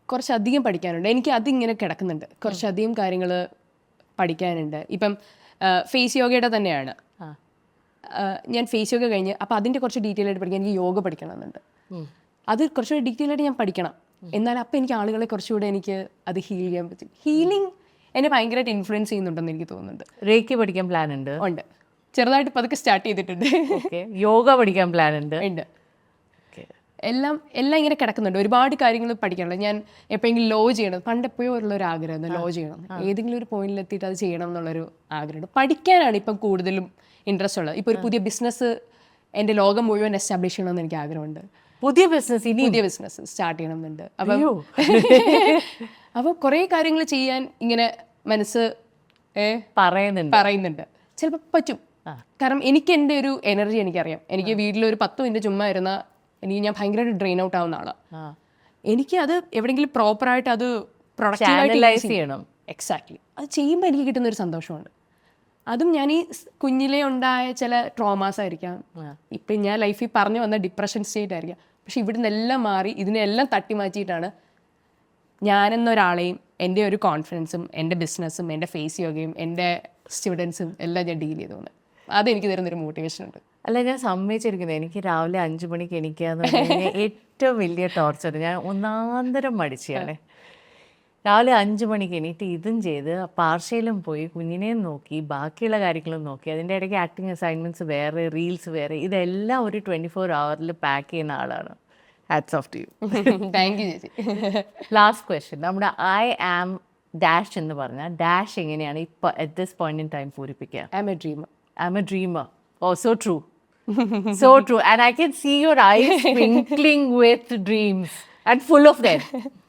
കുറച്ചധികം പഠിക്കാനുണ്ട്. എനിക്ക് അതിങ്ങനെ കിടക്കുന്നുണ്ട്. കുറച്ചധികം കാര്യങ്ങൾ പഠിക്കാനുണ്ട്. ഇപ്പം ഫേസ് യോഗയുടെ തന്നെയാണ്. ഞാൻ ഫേസ് യോഗ കഴിഞ്ഞ് അപ്പോൾ അതിൻ്റെ കുറച്ച് ഡീറ്റെയിൽ ആയിട്ട് പഠിക്കാൻ എനിക്ക് യോഗ പഠിക്കണമെന്നുണ്ട്. അത് കുറച്ചുകൂടി ഡീറ്റെയിൽ ആയിട്ട് ഞാൻ പഠിക്കണം. എന്നാൽ അപ്പം എനിക്ക് ആളുകളെ കുറച്ചുകൂടെ എനിക്ക് അത് ഹീൽ ചെയ്യാൻ പറ്റും. ഹീലിംഗ് എന്നെ ഭയങ്കരമായിട്ട് ഇൻഫ്ലുവൻസ് ചെയ്യുന്നുണ്ടെന്ന് എനിക്ക് തോന്നുന്നുണ്ട്. റേക്കി പഠിക്കാൻ പ്ലാൻ ഉണ്ട്? ചെറുതായിട്ട് പതുക്കെ സ്റ്റാർട്ട് ചെയ്തിട്ടുണ്ട്. യോഗ പഠിക്കാൻ പ്ലാൻ ഉണ്ട്? എല്ലാം ഇങ്ങനെ കിടക്കുന്നുണ്ട്. ഒരുപാട് കാര്യങ്ങൾ പഠിക്കാനുള്ളത്. ഞാൻ എപ്പോഴെങ്കിലും ലോ ചെയ്യണം, പണ്ടെപ്പോഴും ഉള്ളൊരു ആഗ്രഹം, ലോ ചെയ്യണം. ഏതെങ്കിലും ഒരു പോയിന്റിലെത്തിയിട്ട് അത് ചെയ്യണം എന്നുള്ളൊരു ആഗ്രഹമുണ്ട്. പഠിക്കാനാണ് ഇപ്പം കൂടുതലും ഇൻട്രസ്റ്റ് ഉള്ളത്. ഇപ്പോൾ ഒരു പുതിയ ബിസിനസ് എൻ്റെ ലോകം മുഴുവൻ എസ്റ്റാബ്ലിഷ് ചെയ്യണമെന്ന് എനിക്ക് ആഗ്രഹമുണ്ട്. പുതിയ ബിസിനസ് സ്റ്റാർട്ട് ചെയ്യണമെന്നുണ്ട്. അപ്പോൾ കുറേ കാര്യങ്ങൾ ചെയ്യാൻ ഇങ്ങനെ മനസ്സ് പറയുന്നുണ്ട്. ചിലപ്പോൾ പറ്റും. കാരണം എനിക്ക് എൻ്റെ ഒരു എനർജി എനിക്കറിയാം. എനിക്ക് വീട്ടിലൊരു 10 മിനിറ്റ് ചുമ്മാ ഇരുന്നാൽ ഞാൻ ഭയങ്കരമായിട്ട് ഡ്രെയിൻ ഔട്ട് ആവുന്ന ആളാണ്. എനിക്ക് അത് എവിടെയെങ്കിലും പ്രോപ്പറായിട്ട് അത് പ്രൊഡക്റ്റീവായിട്ട് ചെയ്യണം. എക്സാക്ട്ലി. അത് ചെയ്യുമ്പോൾ എനിക്ക് കിട്ടുന്നൊരു സന്തോഷമുണ്ട്. അതും ഞാൻ ഈ കുഞ്ഞിലേ ഉണ്ടായ ചില ട്രോമാസ് ആയിരിക്കാം, ഇപ്പം ഞാൻ ലൈഫിൽ പറഞ്ഞു വന്ന ഡിപ്രഷൻ സ്റ്റേറ്റ് ആയിരിക്കാം. പക്ഷെ ഇവിടുന്ന് എല്ലാം മാറി ഇതിനെല്ലാം തട്ടി മാറ്റിയിട്ടാണ് ഞാനെന്നൊരാളെയും എൻ്റെ ഒരു കോൺഫിഡൻസും എൻ്റെ ബിസിനസ്സും എൻ്റെ ഫേസ് യോഗയും എൻ്റെ സ്റ്റുഡൻസും എല്ലാം ഞാൻ ഡീൽ ചെയ്തു പോകുന്നത്. അതെനിക്ക് തരുന്നൊരു മോട്ടിവേഷൻ ഉണ്ട്. അല്ല, ഞാൻ സമ്മതിച്ചിരിക്കുന്നത് എനിക്ക് രാവിലെ 5 മണിക്ക് എണീക്കാന്ന് പറഞ്ഞാൽ ഏറ്റവും വലിയ ടോർച്ചർ. ഞാൻ ഒന്നാന്തരം മടിച്ചാണ്. രാവിലെ 5 മണിക്ക് എണീറ്റ് ഇതും ചെയ്ത് പാർശ്വയിലും പോയി കുഞ്ഞിനെയും നോക്കി ബാക്കിയുള്ള കാര്യങ്ങളും നോക്കി അതിൻ്റെ ഇടയ്ക്ക് ആക്ടിങ് അസൈൻമെൻറ്റ്സ് വേറെ, റീൽസ് വേറെ, ഇതെല്ലാം ഒരു 24 hours പാക്ക് ചെയ്യുന്ന ആളാണ്. Hats off to you. Thank you ചേച്ചി. ലാസ്റ്റ് ക്വസ്റ്റ്യൻ, നമ്മുടെ ഐ ആം ഡാഷ് എന്ന് പറഞ്ഞാൽ ഡാഷ് എങ്ങനെയാണ് ഇപ്പോൾ at this point in time പൂരിപ്പിക്കുക? I'm a dreamer. I'm a dreamer. Oh, so true. So true. And I can see your eyes twinkling with dreams and full of them.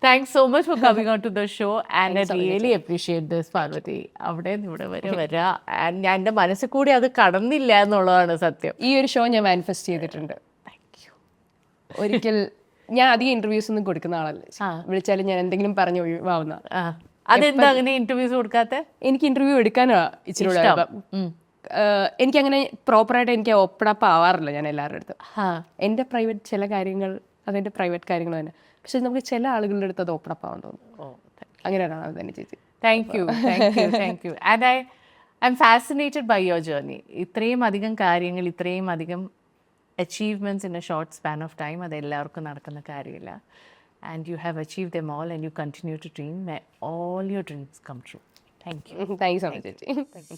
Thanks so much for coming on to the show. And I really appreciate this, Parvati. അവിടെ ഇവിടെ വരെ വരാ. And ഞാൻ എൻ്റെ മനസ്സിൽ കൂടി അത് കടന്നില്ല എന്നുള്ളതാണ് സത്യം. ഈ ഒരു ഷോ ഞാൻ മാനിഫെസ്റ്റ് ചെയ്തിട്ടുണ്ട്. ഒരിക്കൽ ഞാൻ അധികം ഇന്റർവ്യൂസ് ഒന്നും കൊടുക്കുന്ന ആളല്ല. വിളിച്ചാലും ഞാൻ എന്തെങ്കിലും പറഞ്ഞ് ഒഴിവാവുന്ന. അതെന്താ അങ്ങനെ ഇന്റർവ്യൂസ് കൊടുക്കാത്ത? എനിക്ക് ഇന്റർവ്യൂ എടുക്കാനാ ഇച്ചിരി എനിക്കങ്ങനെ പ്രോപ്പറായിട്ട് എനിക്ക് ഓപ്പൺ അപ്പ് ആവാറില്ല ഞാൻ എല്ലാവരുടെ അടുത്ത്. എൻ്റെ പ്രൈവറ്റ് ചില കാര്യങ്ങൾ അതെൻ്റെ പ്രൈവറ്റ് കാര്യങ്ങൾ തന്നെ. പക്ഷെ നമുക്ക് ചില ആളുകളുടെ അടുത്ത് അത് ഓപ്പൺ അപ്പ് ആവാൻ തോന്നുന്നു. അങ്ങനെയാണ് അത് തന്നെ ചേച്ചി. Thank you. And I am fascinated by your journey. ഇത്രയും അധികം കാര്യങ്ങൾ, ഇത്രയും അധികം achievements in a short span of time, അത് എല്ലാവർക്കും നടക്കുന്ന കാര്യമില്ല. And you have achieved them all and you continue to dream. May all your dreams come true. Thank you. Thank you so much, ചേച്ചി. Thank you.